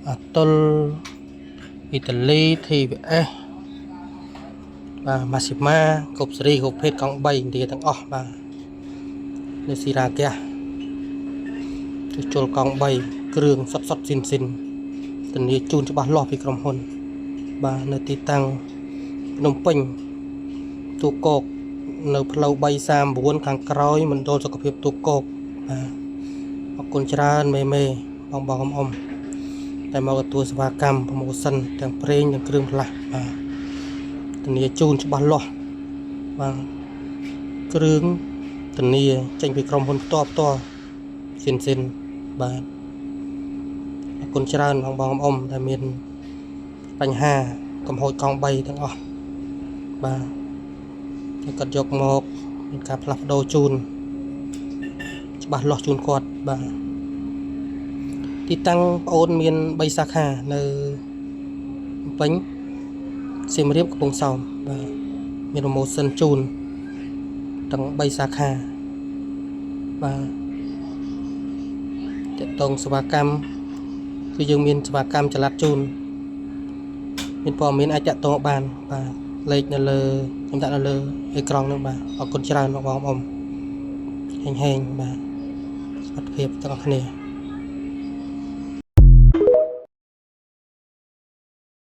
Atol Italy TVS បាទ Maxima គ្រប់សេរីគ្រប់ភេទកង់3ទីទាំងអស់បាទនៅស៊ីរ៉ាហ្គាសចូលកង់3គ្រឿងសុតស៊ីនធានាជូនច្បាស់លាស់ពីក្រុមហ៊ុនបាទនៅទីតាំងភ្នំពេញទូកកនៅផ្លូវ339ខាងក្រោយមណ្ឌលសុខភាពទូកកបាទអរគុណច្រើនមេបងអ៊ំតែមកទទួលសេវាកម្មប្រម៉ូសិនទាំងប្រេងទាំងគ្រឿងផ្លាស់បាទធានាជូនច្បាស់លាស់បាទគ្រឿងធានាចេញពីក្រុមហ៊ុនផ្ទាល់ស៊ីនបាទអរគុណច្រើនបងអ៊ំដែលមានបញ្ហាកំហូចកង់3ទាំងអស់បាទតែគាត់យកមកមានការផ្លាស់ប្ដូរជូនច្បាស់លាស់ជូនគាត់បាទទីតាំងប្អូនមាន3សាខានៅភ្នំពេញសៀមរាបកំពង់សោមបាទមានប្រម៉ូសិនជូនទាំង3សាខាបាទតកតងសេវាកម្មគឺយើងមានសេវាកម្មចល័តជូនមានព័ត៌មានអាចតតងបានបាទលេខនៅលើខ្ញុំដាក់នៅលើអេក្រង់នោះបាទអរគុណច្រើនបងអ៊ំហេងបាទសុខភាពទាំងអស់គ្នា